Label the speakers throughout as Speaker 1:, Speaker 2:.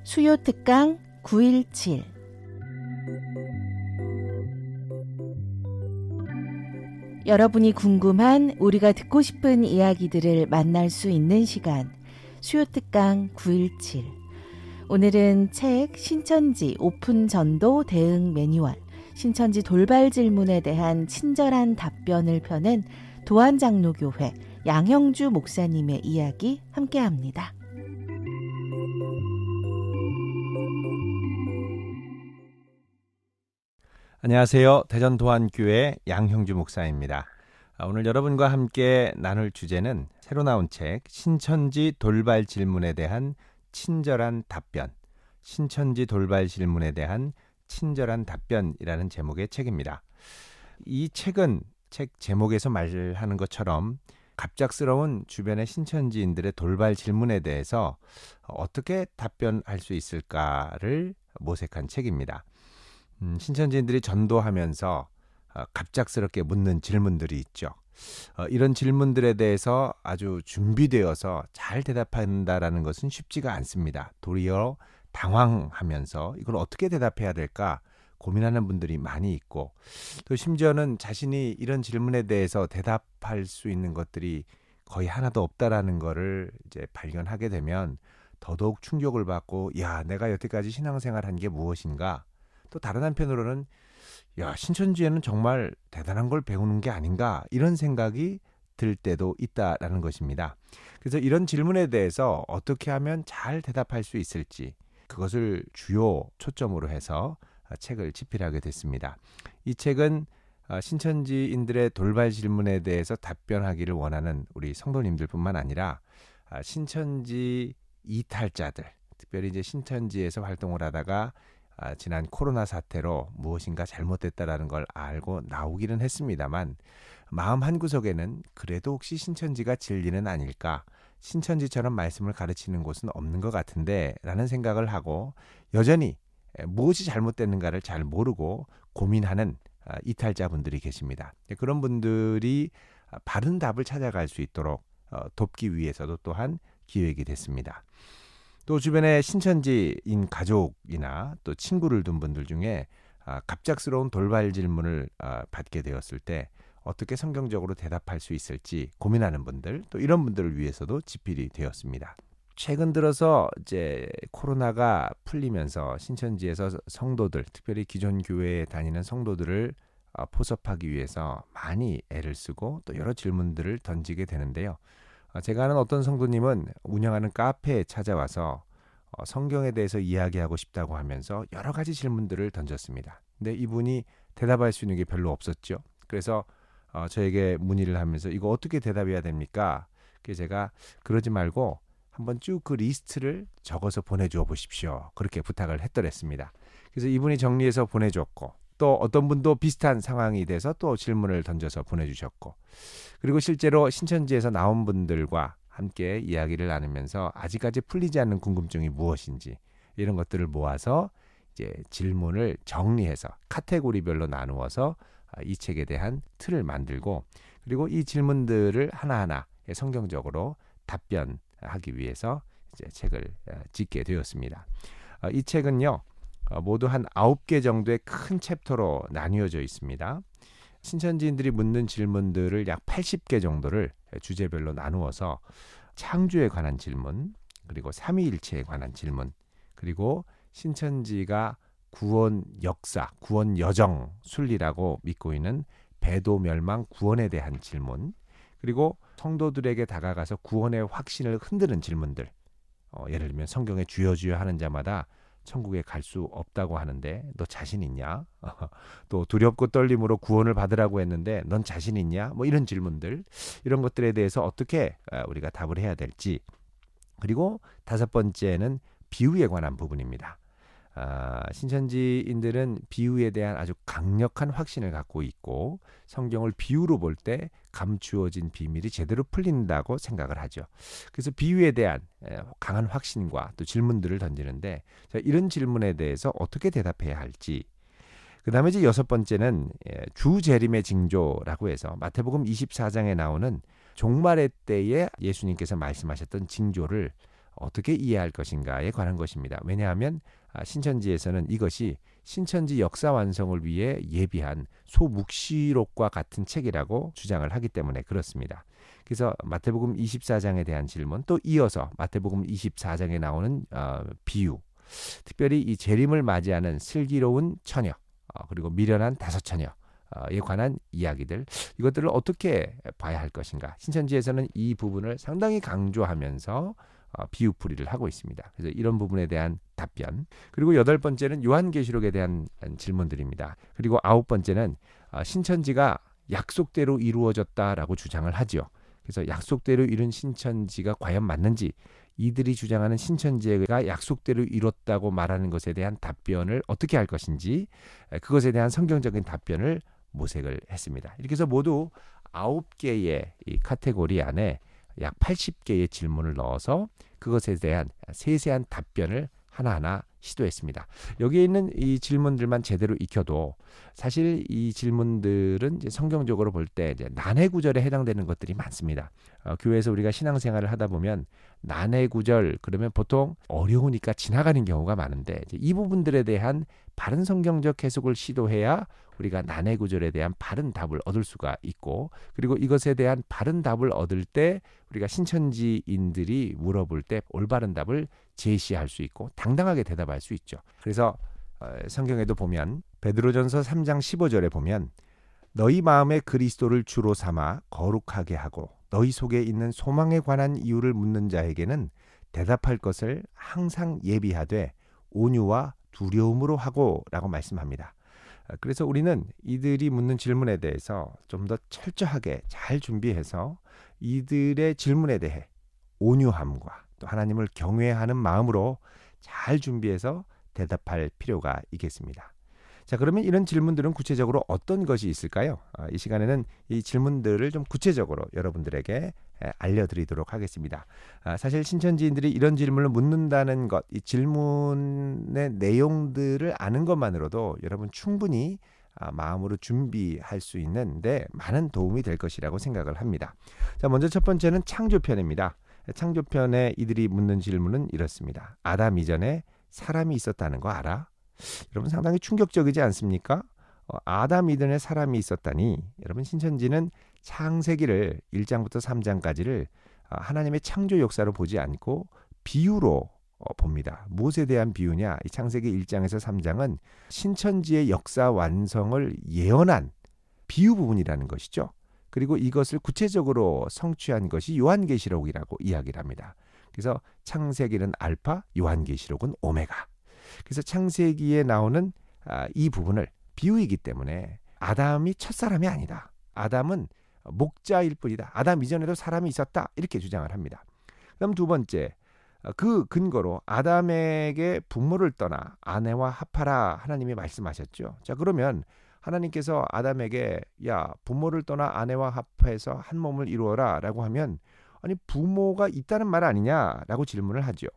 Speaker 1: 수요 특강 917 여러분이 궁금한 우리가 듣고 싶은 이야기들을 만날 수 있는 시간 수요 특강 917 오늘은 책 신천지 오픈 전도 대응 매뉴얼 신천지 돌발 질문에 대한 친절한 답변을 펴낸 도안장로교회 양형주 목사님의 이야기 함께합니다.
Speaker 2: 안녕하세요. 대전 도안교회 양형주 목사입니다. 오늘 여러분과 함께 나눌 주제는 새로 나온 책 신천지 돌발 질문에 대한 친절한 답변 신천지 돌발 질문에 대한 친절한 답변이라는 제목의 책입니다. 이 책은 책 제목에서 말하는 것처럼 갑작스러운 주변의 신천지인들의 돌발 질문에 대해서 어떻게 답변할 수 있을까를 모색한 책입니다. 신천지인들이 전도하면서 갑작스럽게 묻는 질문들이 있죠. 이런 질문들에 대해서 아주 준비되어서 잘 대답한다라는 것은 쉽지가 않습니다. 도리어 당황하면서 이걸 어떻게 대답해야 될까 고민하는 분들이 많이 있고 또 심지어는 자신이 이런 질문에 대해서 대답할 수 있는 것들이 거의 하나도 없다라는 거를 이제 발견하게 되면 더더욱 충격을 받고 야, 내가 여태까지 신앙생활한 게 무엇인가? 또 다른 한편으로는 야, 신천지에는 정말 대단한 걸 배우는 게 아닌가 이런 생각이 들 때도 있다라는 것입니다. 그래서 이런 질문에 대해서 어떻게 하면 잘 대답할 수 있을지 그것을 주요 초점으로 해서 책을 집필하게 됐습니다. 이 책은 신천지인들의 돌발 질문에 대해서 답변하기를 원하는 우리 성도님들뿐만 아니라 신천지 이탈자들, 특별히 이제 신천지에서 활동을 하다가 지난 코로나 사태로 무엇인가 잘못됐다라는 걸 알고 나오기는 했습니다만 마음 한구석에는 그래도 혹시 신천지가 진리는 아닐까? 신천지처럼 말씀을 가르치는 곳은 없는 것 같은데 라는 생각을 하고 여전히 무엇이 잘못됐는가를 잘 모르고 고민하는 이탈자분들이 계십니다. 그런 분들이 바른 답을 찾아갈 수 있도록 돕기 위해서도 또한 기획이 됐습니다. 또 주변에 신천지인 가족이나 또 친구를 둔 분들 중에 갑작스러운 돌발 질문을 받게 되었을 때 어떻게 성경적으로 대답할 수 있을지 고민하는 분들 또 이런 분들을 위해서도 집필이 되었습니다. 최근 들어서 이제 코로나가 풀리면서 신천지에서 성도들 특별히 기존 교회에 다니는 성도들을 포섭하기 위해서 많이 애를 쓰고 또 여러 질문들을 던지게 되는데요. 제가 아는 어떤 성도님은 운영하는 카페에 찾아와서 성경에 대해서 이야기하고 싶다고 하면서 여러 가지 질문들을 던졌습니다. 근데 이분이 대답할 수 있는 게 별로 없었죠. 그래서 저에게 문의를 하면서 이거 어떻게 대답해야 됩니까? 그래서 제가 그러지 말고 한번 쭉 그 리스트를 적어서 보내줘 보십시오. 그렇게 부탁을 했더랬습니다. 그래서 이분이 정리해서 보내줬고 또 어떤 분도 비슷한 상황이 돼서 또 질문을 던져서 보내주셨고 그리고 실제로 신천지에서 나온 분들과 함께 이야기를 나누면서 아직까지 풀리지 않는 궁금증이 무엇인지 이런 것들을 모아서 이제 질문을 정리해서 카테고리별로 나누어서 이 책에 대한 틀을 만들고 그리고 이 질문들을 하나하나 성경적으로 답변하기 위해서 이제 책을 짓게 되었습니다. 이 책은요. 모두 한 9개 정도의 큰 챕터로 나뉘어져 있습니다. 신천지인들이 묻는 질문들을 약 80개 정도를 주제별로 나누어서 창조에 관한 질문, 그리고 삼위일체에 관한 질문, 그리고 신천지가 구원 역사, 구원 여정, 순리라고 믿고 있는 배도 멸망 구원에 대한 질문, 그리고 성도들에게 다가가서 구원의 확신을 흔드는 질문들, 예를 들면 성경에 주여 주여 하는 자마다 천국에 갈 수 없다고 하는데 너 자신 있냐? 또 두렵고 떨림으로 구원을 받으라고 했는데 넌 자신 있냐? 뭐 이런 질문들, 이런 것들에 대해서 어떻게 우리가 답을 해야 될지. 그리고 5번째는 비유에 관한 부분입니다. 신천지인들은 비유에 대한 아주 강력한 확신을 갖고 있고 성경을 비유로 볼 때 감추어진 비밀이 제대로 풀린다고 생각을 하죠. 그래서 비유에 대한 강한 확신과 또 질문들을 던지는데 이런 질문에 대해서 어떻게 대답해야 할지, 그 다음에 이제 여섯 번째는 주 재림의 징조라고 해서 마태복음 24장에 나오는 종말의 때에 예수님께서 말씀하셨던 징조를 어떻게 이해할 것인가에 관한 것입니다. 왜냐하면 신천지에서는 이것이 신천지 역사 완성을 위해 예비한 소묵시록과 같은 책이라고 주장을 하기 때문에 그렇습니다. 그래서 마태복음 24장에 대한 질문, 또 이어서 마태복음 24장에 나오는 비유, 특별히 이 재림을 맞이하는 슬기로운 처녀, 그리고 미련한 다섯 처녀에 관한 이야기들, 이것들을 어떻게 봐야 할 것인가. 신천지에서는 이 부분을 상당히 강조하면서 비유풀이를 하고 있습니다. 그래서 이런 부분에 대한 답변. 그리고 여덟 번째는 요한계시록에 대한 질문들입니다. 그리고 아홉 번째는 신천지가 약속대로 이루어졌다라고 주장을 하죠. 그래서 약속대로 이룬 신천지가 과연 맞는지, 이들이 주장하는 신천지가 약속대로 이뤘다고 말하는 것에 대한 답변을 어떻게 할 것인지, 그것에 대한 성경적인 답변을 모색을 했습니다. 이렇게 해서 모두 9개의 이 카테고리 안에 약 80개의 질문을 넣어서 그것에 대한 세세한 답변을 하나하나 시도했습니다. 여기에 있는 이 질문들만 제대로 익혀도 사실 이 질문들은 이제 성경적으로 볼 때 이제 난해 구절에 해당되는 것들이 많습니다. 교회에서 우리가 신앙생활을 하다 보면 난해 구절 그러면 보통 어려우니까 지나가는 경우가 많은데, 이제 이 부분들에 대한 바른 성경적 해석을 시도해야 우리가 난해 구절에 대한 바른 답을 얻을 수가 있고, 그리고 이것에 대한 바른 답을 얻을 때 우리가 신천지인들이 물어볼 때 올바른 답을 제시할 수 있고 당당하게 대답할 수 있죠. 그래서 성경에도 보면 베드로전서 3장 15절에 보면 너희 마음에 그리스도를 주로 삼아 거룩하게 하고 너희 속에 있는 소망에 관한 이유를 묻는 자에게는 대답할 것을 항상 예비하되 온유와 두려움으로 하고 라고 말씀합니다. 그래서 우리는 이들이 묻는 질문에 대해서 좀 더 철저하게 잘 준비해서 이들의 질문에 대해 온유함과 또 하나님을 경외하는 마음으로 잘 준비해서 대답할 필요가 있겠습니다. 자, 그러면 이런 질문들은 구체적으로 어떤 것이 있을까요? 이 시간에는 이 질문들을 좀 구체적으로 여러분들에게 알려드리도록 하겠습니다. 사실 신천지인들이 이런 질문을 묻는다는 것, 이 질문의 내용들을 아는 것만으로도 여러분 충분히 마음으로 준비할 수 있는데 많은 도움이 될 것이라고 생각을 합니다. 자, 먼저 첫 번째는 창조편입니다. 창조편에 이들이 묻는 질문은 이렇습니다. 아담 이전에 사람이 있었다는 거 알아? 여러분 상당히 충격적이지 않습니까? 아담 이전에 사람이 있었다니. 여러분 신천지는 창세기를 1장부터 3장까지를 하나님의 창조 역사로 보지 않고 비유로 봅니다. 무엇에 대한 비유냐? 이 창세기 1장에서 3장은 신천지의 역사 완성을 예언한 비유 부분이라는 것이죠. 그리고 이것을 구체적으로 성취한 것이 요한계시록이라고 이야기를 합니다. 그래서 창세기는 알파, 요한계시록은 오메가. 그래서 창세기에 나오는 이 부분을 비유이기 때문에 아담이 첫사람이 아니다. 아담은 목자일 뿐이다. 아담 이전에도 사람이 있었다. 이렇게 주장을 합니다. 그다음 두 번째, 그 근거로 아담에게 부모를 떠나 아내와 합하라 하나님이 말씀하셨죠. 자, 그러면 하나님께서 아담에게 야 부모를 떠나 아내와 합해서 한 몸을 이루어라 라고 하면 아니 부모가 있다는 말 아니냐라고 질문을 하죠.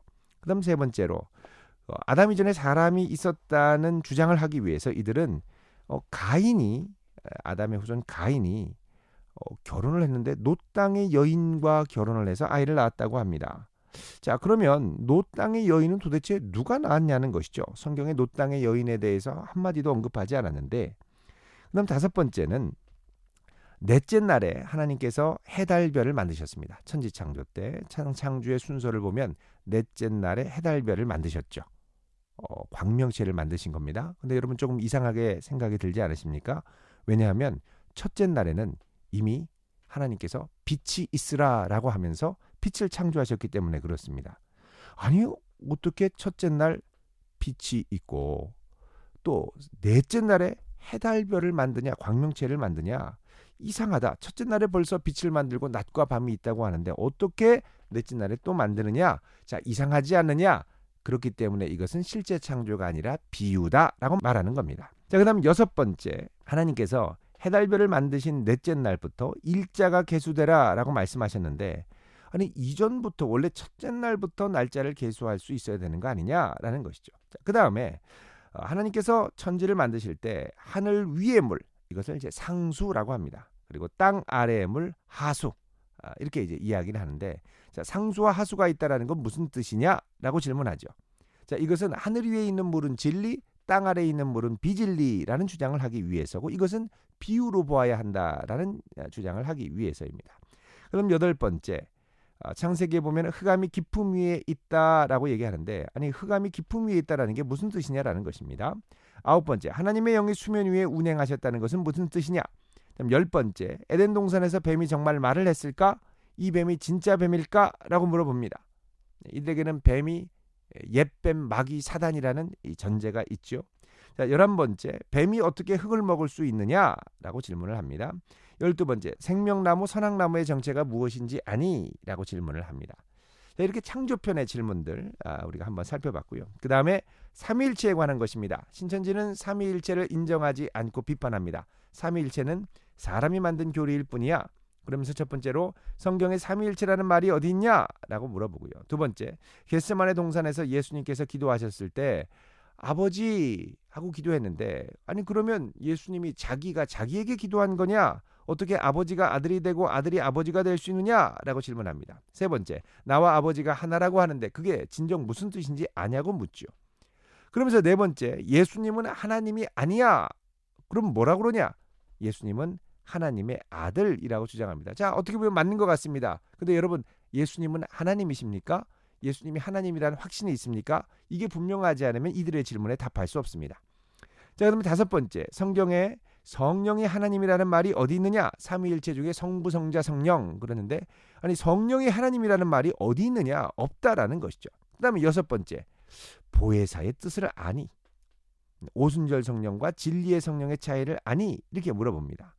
Speaker 2: 그 다음 세 번째로 아담 이전에 사람이 있었다는 주장을 하기 위해서 이들은 가인이 아담의 후손 가인이 결혼을 했는데 놋 땅의 여인과 결혼을 해서 아이를 낳았다고 합니다. 자, 그러면 놋 땅의 여인은 도대체 누가 낳았냐는 것이죠. 성경에 놋 땅의 여인에 대해서 한마디도 언급하지 않았는데, 그다음 다섯 번째는 넷째 날에 하나님께서 해달별을 만드셨습니다. 천지창조 때 창조의 순서를 보면 넷째 날에 해달별을 만드셨죠. 광명체를 만드신 겁니다. 근데 여러분 조금 이상하게 생각이 들지 않으십니까? 왜냐하면 첫째 날에는 이미 하나님께서 빛이 있으라라고 하면서 빛을 창조하셨기 때문에 그렇습니다. 아니 어떻게 첫째 날 빛이 있고 또 넷째 날에 해달별을 만드냐, 광명체를 만드냐? 이상하다. 첫째 날에 벌써 빛을 만들고 낮과 밤이 있다고 하는데 어떻게 넷째 날에 또 만드느냐? 자, 이상하지 않느냐? 그렇기 때문에 이것은 실제 창조가 아니라 비유다라고 말하는 겁니다. 자, 그다음 여섯 번째, 하나님께서 해달별을 만드신 넷째 날부터 일자가 계수되라라고 말씀하셨는데, 아니 이전부터 원래 첫째 날부터 날짜를 계수할 수 있어야 되는 거 아니냐라는 것이죠. 자, 그 다음에 하나님께서 천지를 만드실 때 하늘 위의 물, 이것을 이제 상수라고 합니다. 그리고 땅 아래의 물 하수, 이렇게 이제 이야기를 하는데, 자, 상수와 하수가 있다라는 건 무슨 뜻이냐라고 질문하죠. 자, 이것은 하늘 위에 있는 물은 진리, 땅 아래에 있는 물은 비진리라는 주장을 하기 위해서고, 이것은 비유로 보아야 한다라는 주장을 하기 위해서입니다. 그럼 여덟 번째, 창세기에 보면 흑암이 깊음 위에 있다라고 얘기하는데, 아니 흑암이 깊음 위에 있다라는 게 무슨 뜻이냐라는 것입니다. 아홉 번째, 하나님의 영이 수면 위에 운행하셨다는 것은 무슨 뜻이냐. 그럼 열 번째, 에덴 동산에서 뱀이 정말 말을 했을까? 이 뱀이 진짜 뱀일까? 라고 물어봅니다. 이들에게는 뱀이 옛뱀, 마귀, 사단이라는 이 전제가 있죠. 자, 11번째, 뱀이 어떻게 흙을 먹을 수 있느냐라고 질문을 합니다. 12번째, 생명나무, 선악나무의 정체가 무엇인지 아니? 라고 질문을 합니다. 자, 이렇게 창조편의 질문들 우리가 한번 살펴봤고요. 그 다음에 삼위일체에 관한 것입니다. 신천지는 삼위일체를 인정하지 않고 비판합니다. 삼위일체는 사람이 만든 교리일 뿐이야. 그러면서 첫 번째로 성경에 삼위일체라는 말이 어디 있냐? 라고 물어보고요. 두 번째, 겟세마네 동산에서 예수님께서 기도하셨을 때 아버지 하고 기도했는데, 아니 그러면 예수님이 자기가 자기에게 기도한 거냐? 어떻게 아버지가 아들이 되고 아들이 아버지가 될 수 있느냐? 라고 질문합니다. 세 번째, 나와 아버지가 하나라고 하는데 그게 진정 무슨 뜻인지 아냐고 묻죠. 그러면서 네 번째, 예수님은 하나님이 아니야. 그럼 뭐라 그러냐? 예수님은 하나님의 아들이라고 주장합니다. 자, 어떻게 보면 맞는 것 같습니다. 근데 여러분, 예수님은 하나님이십니까? 예수님이 하나님이라는 확신이 있습니까? 이게 분명하지 않으면 이들의 질문에 답할 수 없습니다. 자, 그러면 다섯 번째, 성경에 성령이 하나님이라는 말이 어디 있느냐? 삼위일체 중에 성부, 성자, 성령 그러는데, 아니 성령이 하나님이라는 말이 어디 있느냐? 없다라는 것이죠. 그 다음에 여섯 번째, 보혜사의 뜻을 아니? 오순절 성령과 진리의 성령의 차이를 아니? 이렇게 물어봅니다.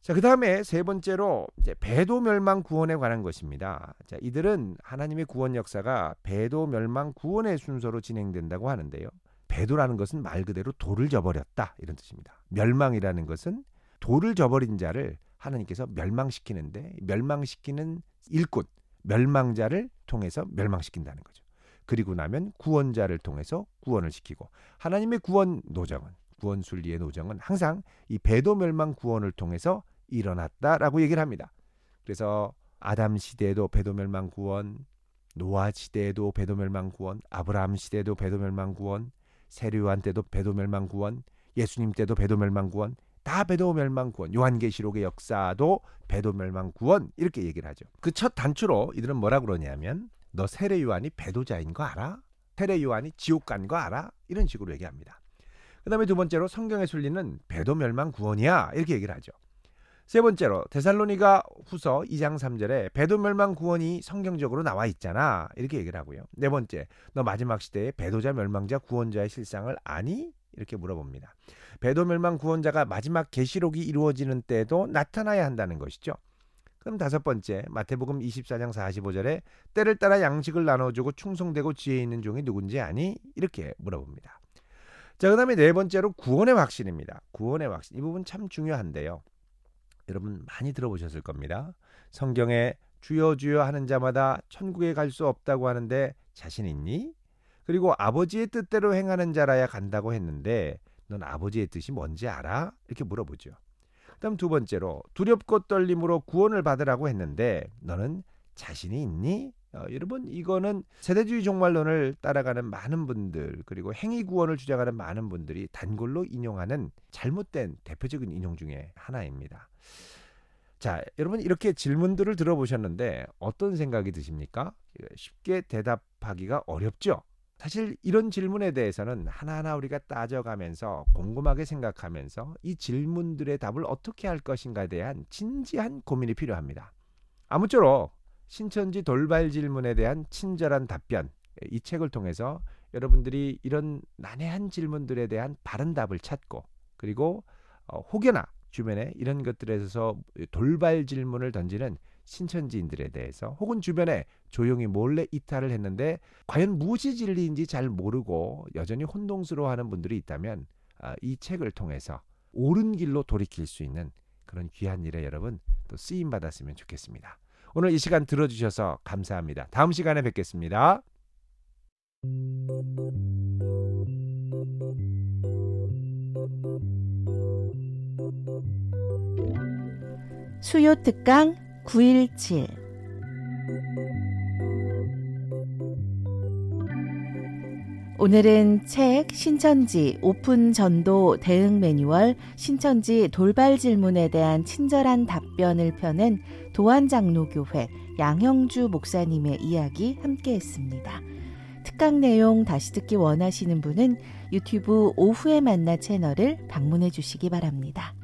Speaker 2: 자, 그 다음에 세 번째로 이제 배도 멸망 구원에 관한 것입니다. 자, 이들은 하나님의 구원 역사가 배도 멸망 구원의 순서로 진행된다고 하는데요. 배도라는 것은 말 그대로 돌을 저버렸다 이런 뜻입니다. 멸망이라는 것은 돌을 저버린 자를 하나님께서 멸망시키는데, 멸망시키는 일꾼, 멸망자를 통해서 멸망시킨다는 거죠. 그리고 나면 구원자를 통해서 구원을 시키고, 하나님의 구원 노정은, 구원 순리의 노정은 항상 이 배도 멸망 구원을 통해서 일어났다라고 얘기를 합니다. 그래서 아담 시대에도 배도 멸망 구원, 노아 시대에도 배도 멸망 구원, 아브라함 시대에도 배도 멸망 구원, 세례요한 때도 배도 멸망 구원, 예수님 때도 배도 멸망 구원, 다 배도 멸망 구원, 요한계시록의 역사도 배도 멸망 구원, 이렇게 얘기를 하죠. 그 첫 단추로 이들은 뭐라 그러냐면, 너 세례요한이 배도자인 거 알아? 세례요한이 지옥 간 거 알아? 이런 식으로 얘기합니다. 그 다음에 두 번째로 성경의 순리는 배도 멸망 구원이야, 이렇게 얘기를 하죠. 세 번째로 데살로니가 후서 2장 3절에 배도 멸망 구원이 성경적으로 나와 있잖아, 이렇게 얘기를 하고요. 네 번째, 너 마지막 시대에 배도자 멸망자 구원자의 실상을 아니? 이렇게 물어봅니다. 배도 멸망 구원자가 마지막 계시록이 이루어지는 때도 나타나야 한다는 것이죠. 그럼 다섯 번째, 마태복음 24장 45절에 때를 따라 양식을 나눠주고 충성되고 지혜 있는 종이 누군지 아니? 이렇게 물어봅니다. 자, 그 다음에 네 번째로 구원의 확신입니다. 구원의 확신, 이 부분 참 중요한데요. 여러분 많이 들어보셨을 겁니다. 성경에 주여 주여 하는 자마다 천국에 갈 수 없다고 하는데 자신 있니? 그리고 아버지의 뜻대로 행하는 자라야 간다고 했는데 넌 아버지의 뜻이 뭔지 알아? 이렇게 물어보죠. 그다음 두 번째로 두렵고 떨림으로 구원을 받으라고 했는데 너는 자신이 있니? 여러분, 이거는 세대주의 종말론을 따라가는 많은 분들, 그리고 행위 구원을 주장하는 많은 분들이 단골로 인용하는 잘못된 대표적인 인용 중에 하나입니다. 자, 여러분 이렇게 질문들을 들어보셨는데 어떤 생각이 드십니까? 쉽게 대답하기가 어렵죠? 사실 이런 질문에 대해서는 하나하나 우리가 따져가면서 곰곰하게 생각하면서 이 질문들의 답을 어떻게 할 것인가에 대한 진지한 고민이 필요합니다. 아무쪼록 신천지 돌발 질문에 대한 친절한 답변, 이 책을 통해서 여러분들이 이런 난해한 질문들에 대한 바른 답을 찾고, 그리고 혹여나 주변에 이런 것들에 대해서 돌발 질문을 던지는 신천지인들에 대해서, 혹은 주변에 조용히 몰래 이탈을 했는데 과연 무엇이 진리인지 잘 모르고 여전히 혼동스러워하는 분들이 있다면 이 책을 통해서 옳은 길로 돌이킬 수 있는 그런 귀한 일에 여러분 또 쓰임 받았으면 좋겠습니다. 오늘 이 시간 들어주셔서 감사합니다. 다음 시간에 뵙겠습니다.
Speaker 1: 수요 특강 917 오늘은 책 신천지 오픈 전도 대응 매뉴얼 신천지 돌발 질문에 대한 친절한 답변을 펴낸 도안장로교회 양형주 목사님의 이야기 함께 했습니다. 특강 내용 다시 듣기 원하시는 분은 유튜브 오후에 만나 채널을 방문해 주시기 바랍니다.